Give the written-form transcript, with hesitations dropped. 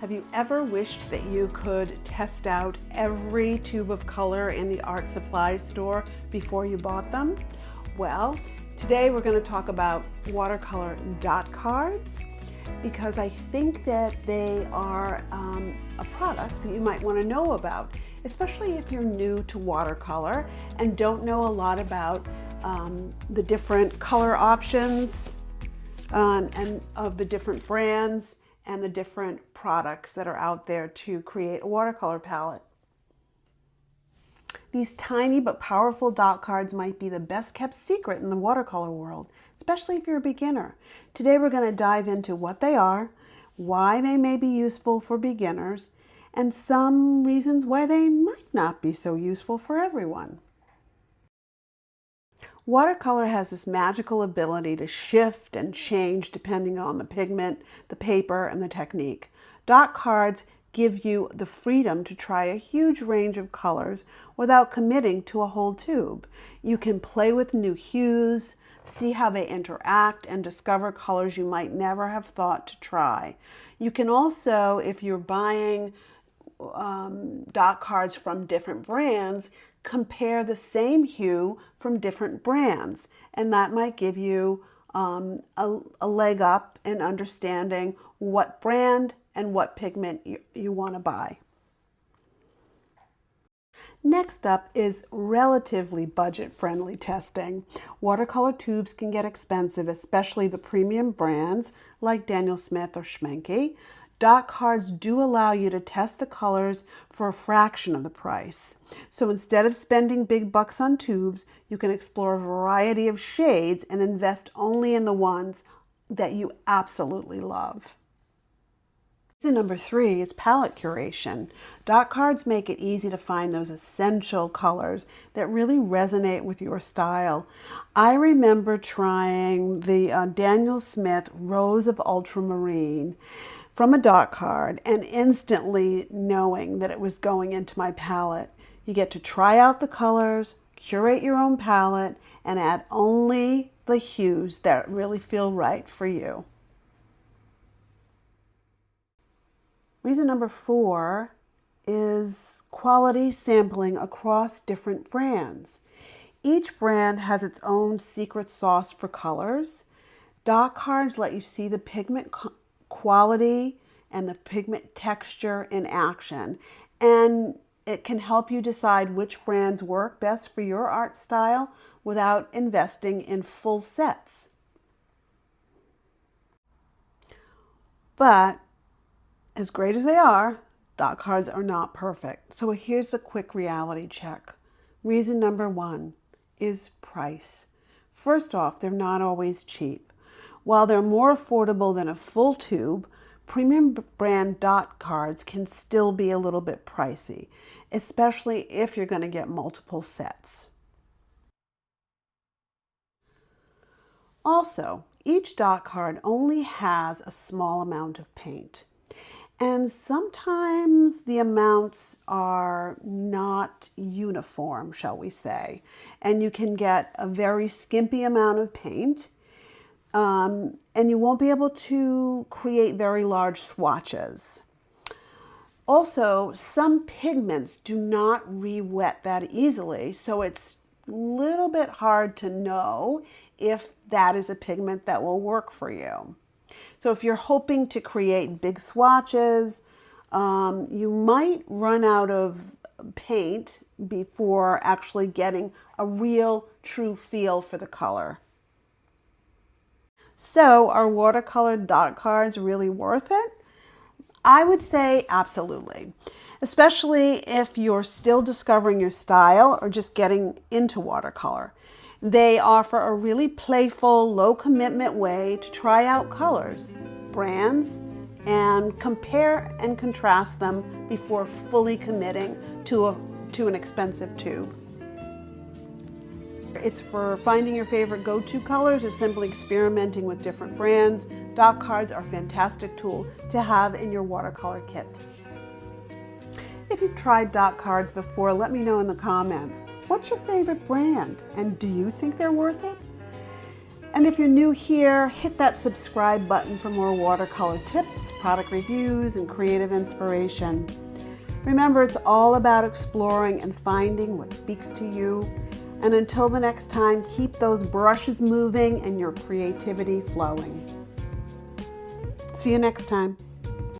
Have you ever wished that you could test out every tube of color in the art supply store before you bought them? Well, today we're going to talk about watercolor dot cards because I think that they are a product that you might want to know about, especially if you're new to watercolor and don't know a lot about the different color options and of the different brands and the different products that are out there to create a watercolor palette. These tiny but powerful dot cards might be the best kept secret in the watercolor world, especially if you're a beginner. Today we're going to dive into what they are, why they may be useful for beginners, and some reasons why they might not be so useful for everyone. Watercolor has this magical ability to shift and change depending on the pigment, the paper, and the technique. Dot cards give you the freedom to try a huge range of colors without committing to a whole tube. You can play with new hues, see how they interact, and discover colors you might never have thought to try. You can also, if you're buying dot cards from different brands, compare the same hue from different brands, and that might give you a leg up in understanding what brand and what pigment you want to buy. Next up is relatively budget-friendly testing. Watercolor tubes can get expensive, especially the premium brands like Daniel Smith or Schmincke. Dot cards do allow you to test the colors for a fraction of the price. So instead of spending big bucks on tubes, you can explore a variety of shades and invest only in the ones that you absolutely love. Number 3 is palette curation. Dot cards make it easy to find those essential colors that really resonate with your style. I remember trying the Daniel Smith Rose of Ultramarine from a dot card and instantly knowing that it was going into my palette. You get to try out the colors, curate your own palette, and add only the hues that really feel right for you. Reason number 4 is quality sampling across different brands. Each brand has its own secret sauce for colors. Dot cards let you see the pigment quality and the pigment texture in action, and it can help you decide which brands work best for your art style without investing in full sets. But as great as they are, dot cards are not perfect. So here's a quick reality check. Reason number 1 is price. First off, they're not always cheap. While they're more affordable than a full tube, premium brand dot cards can still be a little bit pricey, especially if you're going to get multiple sets. Also, each dot card only has a small amount of paint. And sometimes the amounts are not uniform, shall we say. And you can get a very skimpy amount of paint, and you won't be able to create very large swatches. Also, some pigments do not re-wet that easily, so it's a little bit hard to know if that is a pigment that will work for you. So if you're hoping to create big swatches, you might run out of paint before actually getting a real, true feel for the color. So are watercolor dot cards really worth it? I would say absolutely, especially if you're still discovering your style or just getting into watercolor. They offer a really playful, low-commitment way to try out colors, brands, and compare and contrast them before fully committing to an expensive tube. It's for finding your favorite go-to colors or simply experimenting with different brands. Dot cards are a fantastic tool to have in your watercolor kit. If you've tried dot cards before, let me know in the comments. What's your favorite brand, and do you think they're worth it? And if you're new here, hit that subscribe button for more watercolor tips, product reviews, and creative inspiration. Remember, it's all about exploring and finding what speaks to you. And until the next time, keep those brushes moving and your creativity flowing. See you next time.